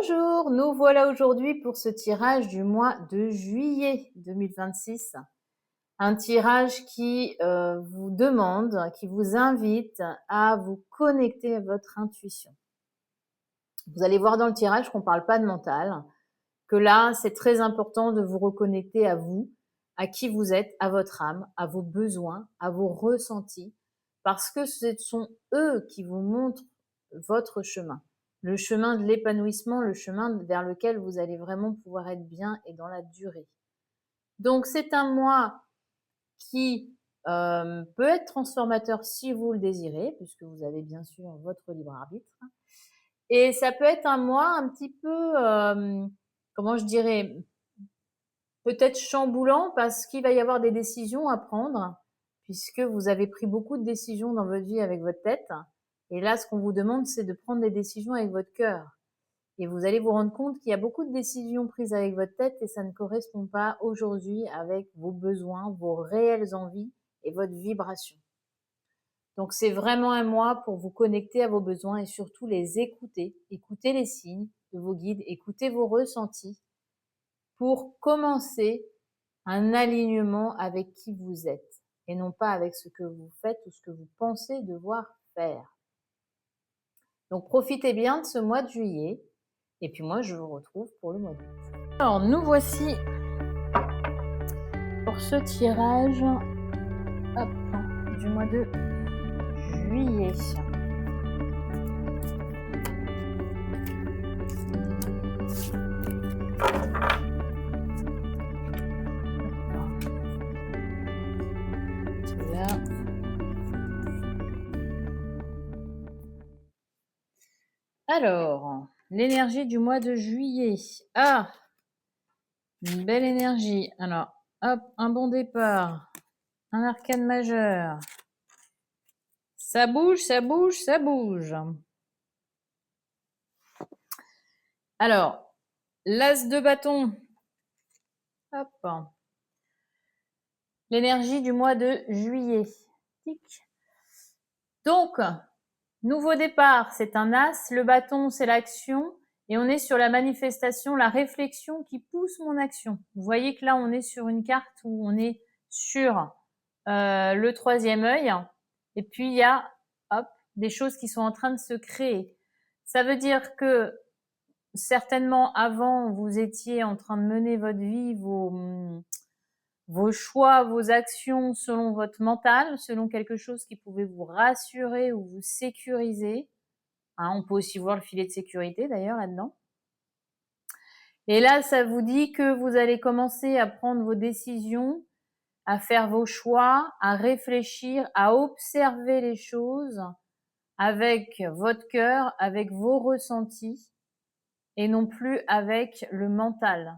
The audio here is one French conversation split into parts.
Bonjour, nous voilà aujourd'hui pour ce tirage du mois de juillet 2026. Un tirage qui vous demande, qui vous invite à vous connecter à votre intuition. Vous allez voir dans le tirage qu'on ne parle pas de mental, que là, c'est très important de vous reconnecter à vous, à qui vous êtes, à votre âme, à vos besoins, à vos ressentis, parce que ce sont eux qui vous montrent votre chemin. Le chemin de l'épanouissement, le chemin vers lequel vous allez vraiment pouvoir être bien et dans la durée. Donc c'est un mois qui peut être transformateur si vous le désirez, puisque vous avez bien sûr votre libre arbitre. Et ça peut être un mois un petit peu, comment je dirais, peut-être chamboulant parce qu'il va y avoir des décisions à prendre, puisque vous avez pris beaucoup de décisions dans votre vie avec votre tête. Et là, ce qu'on vous demande, c'est de prendre des décisions avec votre cœur. Et vous allez vous rendre compte qu'il y a beaucoup de décisions prises avec votre tête et ça ne correspond pas aujourd'hui avec vos besoins, vos réelles envies et votre vibration. Donc c'est vraiment un mois pour vous connecter à vos besoins et surtout les écouter. Écoutez les signes de vos guides, écoutez vos ressentis pour commencer un alignement avec qui vous êtes et non pas avec ce que vous faites ou ce que vous pensez devoir faire. Donc profitez bien de ce mois de juillet et puis moi je vous retrouve pour le mois d'août. Alors nous voici pour ce tirage du mois de juillet. Alors, l'énergie du mois de juillet. Ah, une belle énergie. Alors, hop, un bon départ. Un arcane majeur. Ça bouge, ça bouge, ça bouge. Alors, l'as de bâton. Hop. L'énergie du mois de juillet. Tic. Donc, nouveau départ, c'est un as. Le bâton, c'est l'action. Et on est sur la manifestation, la réflexion qui pousse mon action. Vous voyez que là, on est sur une carte où on est sur le troisième œil. Et puis, il y a des choses qui sont en train de se créer. Ça veut dire que certainement, avant, vous étiez en train de mener votre vie, vos choix, vos actions selon votre mental, selon quelque chose qui pouvait vous rassurer ou vous sécuriser. On peut aussi voir le filet de sécurité d'ailleurs là-dedans. Et là, ça vous dit que vous allez commencer à prendre vos décisions, à faire vos choix, à réfléchir, à observer les choses avec votre cœur, avec vos ressentis et non plus avec le mental.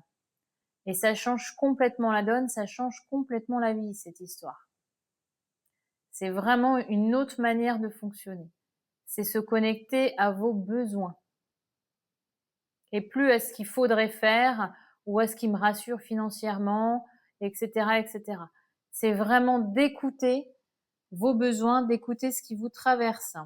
Et ça change complètement la donne, ça change complètement la vie, cette histoire. C'est vraiment une autre manière de fonctionner. C'est se connecter à vos besoins. Et plus à ce qu'il faudrait faire, ou à ce qui me rassure financièrement, etc., etc. C'est vraiment d'écouter vos besoins, d'écouter ce qui vous traverse.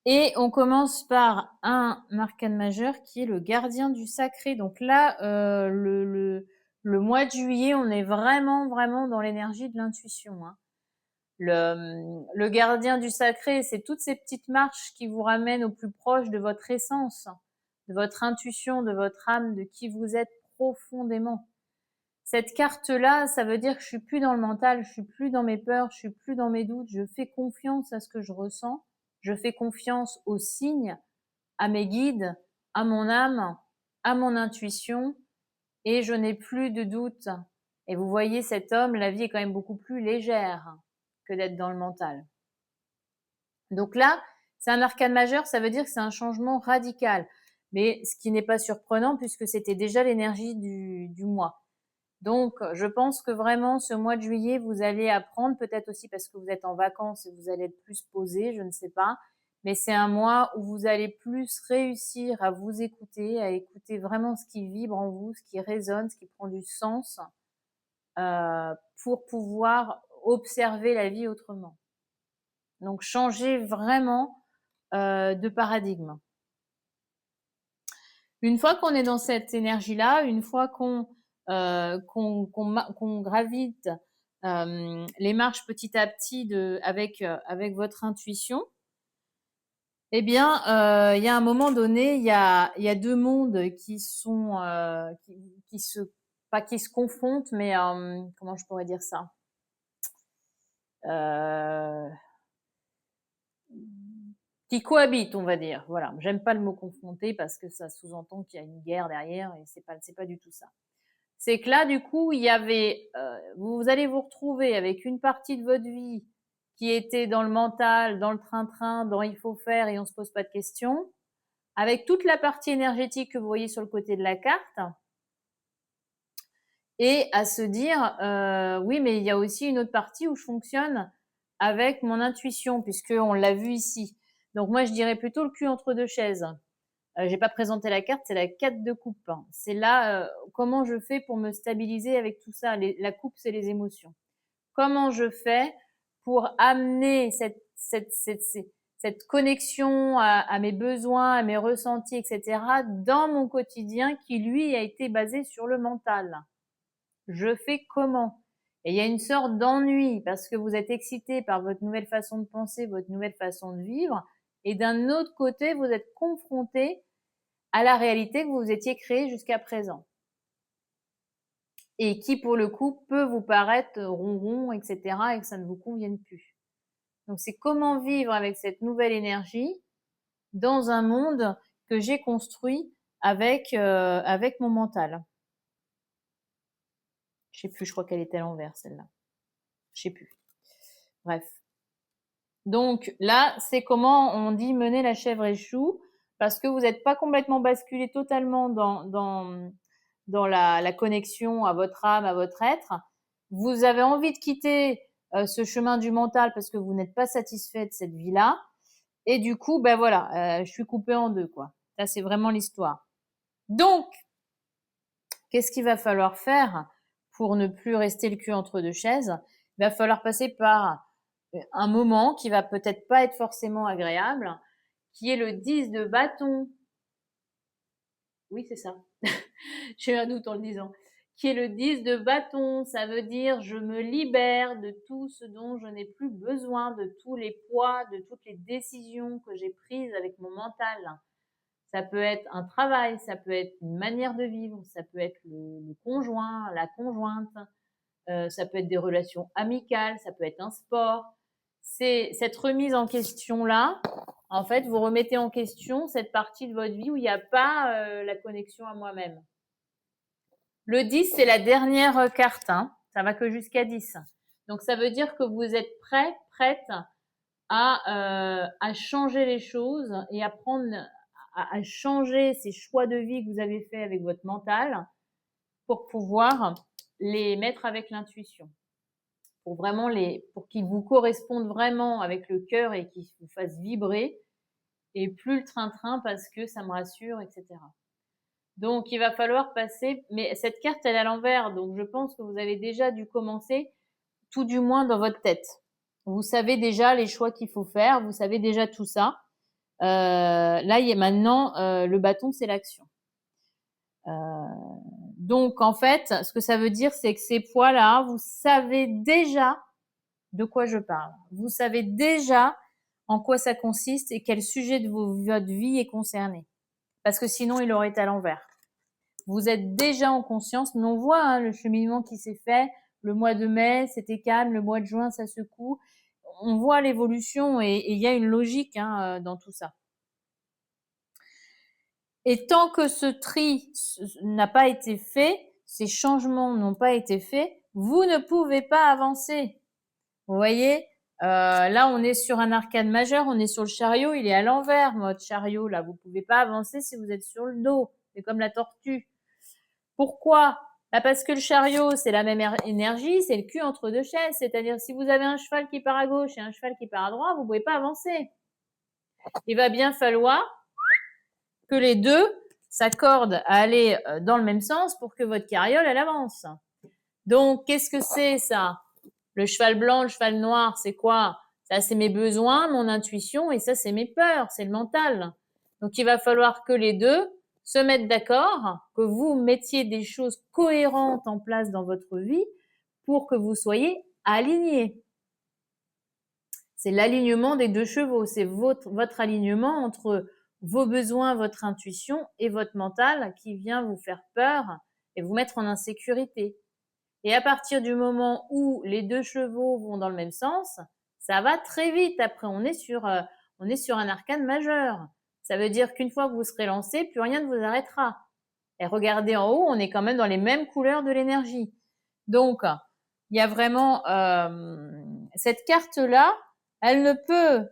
Et on commence par un arcane majeur qui est le gardien du sacré. Donc là, le mois de juillet, on est vraiment dans l'énergie de l'intuition. Le gardien du sacré, c'est toutes ces petites marches qui vous ramènent au plus proche de votre essence, de votre intuition, de votre âme, de qui vous êtes profondément. Cette carte-là, ça veut dire que je suis plus dans le mental, je suis plus dans mes peurs, je suis plus dans mes doutes, je fais confiance à ce que je ressens, je fais confiance aux signes, à mes guides, à mon âme, à mon intuition, et je n'ai plus de doute. Et vous voyez, cet homme, la vie est quand même beaucoup plus légère que d'être dans le mental. Donc là, c'est un arcane majeur, ça veut dire que c'est un changement radical. Mais ce qui n'est pas surprenant puisque c'était déjà l'énergie du mois. Donc, je pense que vraiment, ce mois de juillet, vous allez apprendre, peut-être aussi parce que vous êtes en vacances et vous allez être plus posé, je ne sais pas. Mais c'est un mois où vous allez plus réussir à vous écouter, à écouter vraiment ce qui vibre en vous, ce qui résonne, ce qui prend du sens, pour pouvoir observer la vie autrement. Donc, changer vraiment de paradigme. Une fois qu'on est dans cette énergie-là, une fois qu'on gravite les marches petit à petit avec votre intuition, eh bien, il y a un moment donné, il y a deux mondes qui sont qui se pas qui se confrontent, mais comment je pourrais dire ça? Euh, qui cohabitent, on va dire. Voilà, j'aime pas le mot confronter parce que ça sous-entend qu'il y a une guerre derrière et c'est pas du tout ça. C'est que là, du coup, il y avait, vous allez vous retrouver avec une partie de votre vie qui était dans le mental, dans le train-train, dans il faut faire et on se pose pas de questions, avec toute la partie énergétique que vous voyez sur le côté de la carte, et à se dire, oui, mais il y a aussi une autre partie où je fonctionne avec mon intuition, puisqu'on l'a vu ici. Donc moi, je dirais plutôt le cul entre deux chaises. J'ai pas présenté la carte, c'est la 4 de coupe. C'est là comment je fais pour me stabiliser avec tout ça. La coupe, c'est les émotions. Comment je fais pour amener cette connexion à mes besoins, à mes ressentis, etc., dans mon quotidien qui, lui, a été basé sur le mental. Je fais comment? Et il y a une sorte d'ennui parce que vous êtes excité par votre nouvelle façon de penser, votre nouvelle façon de vivre. Et d'un autre côté, vous êtes confronté à la réalité que vous étiez créée jusqu'à présent. Et qui, pour le coup, peut vous paraître ronron, etc., et que ça ne vous convienne plus. Donc, c'est comment vivre avec cette nouvelle énergie dans un monde que j'ai construit avec mon mental. Je sais plus, je crois qu'elle était à l'envers, celle-là. Je sais plus. Bref. Donc, là, c'est comment on dit mener la chèvre et le chou, parce que vous n'êtes pas complètement basculé totalement dans la connexion à votre âme, à votre être. Vous avez envie de quitter ce chemin du mental parce que vous n'êtes pas satisfait de cette vie-là. Et du coup, ben voilà, je suis coupée en deux, quoi. Ça, c'est vraiment l'histoire. Donc, qu'est-ce qu'il va falloir faire pour ne plus rester le cul entre deux chaises? Il va falloir passer par un moment qui va peut-être pas être forcément agréable, qui est le 10 de bâton. Oui, c'est ça. J'ai eu un doute en le disant. Qui est le 10 de bâton. Ça veut dire je me libère de tout ce dont je n'ai plus besoin, de tous les poids, de toutes les décisions que j'ai prises avec mon mental. Ça peut être un travail, ça peut être une manière de vivre, ça peut être le conjoint, la conjointe, ça peut être des relations amicales, ça peut être un sport. C'est cette remise en question-là. En fait, vous remettez en question cette partie de votre vie où il n'y a pas la connexion à moi-même. Le 10, c'est la dernière carte. Hein. Ça va que jusqu'à 10. Donc, ça veut dire que vous êtes prête à changer les choses et à prendre, à changer ces choix de vie que vous avez fait avec votre mental pour pouvoir les mettre avec l'intuition. Pour qu'ils vous correspondent vraiment avec le cœur et qu'ils vous fassent vibrer et plus le train-train parce que ça me rassure, etc. Donc, il va falloir passer, mais cette carte, elle est à l'envers, donc je pense que vous avez déjà dû commencer, tout du moins dans votre tête. Vous savez déjà les choix qu'il faut faire, vous savez déjà tout ça. Là, il y a maintenant, le bâton, c'est l'action. Donc, en fait, ce que ça veut dire, c'est que ces poids-là, vous savez déjà de quoi je parle. Vous savez déjà en quoi ça consiste et quel sujet de votre vie est concerné. Parce que sinon, il aurait été à l'envers. Vous êtes déjà en conscience, mais on voit hein, le cheminement qui s'est fait. Le mois de mai, c'était calme. Le mois de juin, ça secoue. On voit l'évolution et il y a une logique hein, dans tout ça. Et tant que ce tri n'a pas été fait, ces changements n'ont pas été faits, vous ne pouvez pas avancer. Vous voyez, là, on est sur un arcane majeur, on est sur le chariot, il est à l'envers, votre chariot, là. Vous pouvez pas avancer si vous êtes sur le dos. C'est comme la tortue. Pourquoi? Bah parce que le chariot, c'est la même énergie, c'est le cul entre deux chaises. C'est-à-dire, si vous avez un cheval qui part à gauche et un cheval qui part à droite, vous pouvez pas avancer. Il va bien falloir que les deux s'accordent à aller dans le même sens pour que votre carriole, elle avance. Donc, qu'est-ce que c'est, ça? Le cheval blanc, le cheval noir, c'est quoi? Ça, c'est mes besoins, mon intuition, et ça, c'est mes peurs, c'est le mental. Donc, il va falloir que les deux se mettre d'accord, que vous mettiez des choses cohérentes en place dans votre vie pour que vous soyez alignés. C'est l'alignement des 2 chevaux, c'est votre alignement entre vos besoins, votre intuition et votre mental qui vient vous faire peur et vous mettre en insécurité. Et à partir du moment où les 2 chevaux vont dans le même sens, ça va très vite. Après, on est sur un arcane majeur. Ça veut dire qu'une fois que vous serez lancé, plus rien ne vous arrêtera. Et regardez en haut, on est quand même dans les mêmes couleurs de l'énergie. Donc, il y a vraiment cette carte-là, elle ne peut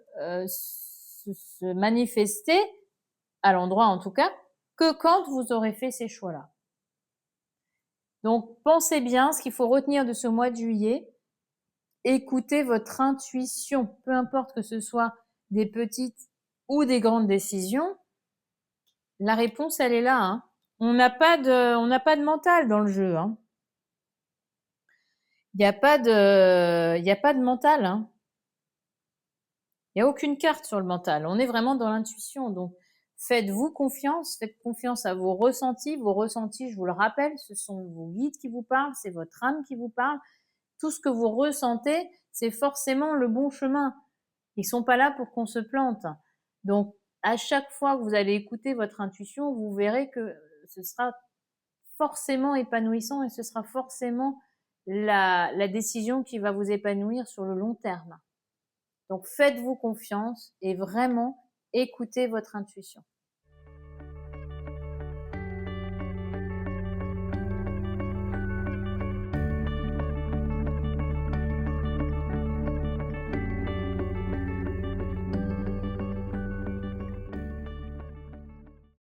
se manifester, à l'endroit en tout cas, que quand vous aurez fait ces choix-là. Donc, pensez bien, ce qu'il faut retenir de ce mois de juillet, écoutez votre intuition, peu importe que ce soit des petites ou des grandes décisions, la réponse, elle est là. Hein. On n'a pas de mental dans le jeu. Hein. Il n'y a pas de mental. Hein. Il n'y a aucune carte sur le mental. On est vraiment dans l'intuition. Donc, faites-vous confiance. Faites confiance à vos ressentis. Vos ressentis, je vous le rappelle, ce sont vos guides qui vous parlent. C'est votre âme qui vous parle. Tout ce que vous ressentez, c'est forcément le bon chemin. Ils sont pas là pour qu'on se plante. Donc, à chaque fois que vous allez écouter votre intuition, vous verrez que ce sera forcément épanouissant et ce sera forcément la décision qui va vous épanouir sur le long terme. Donc, faites-vous confiance et vraiment écoutez votre intuition.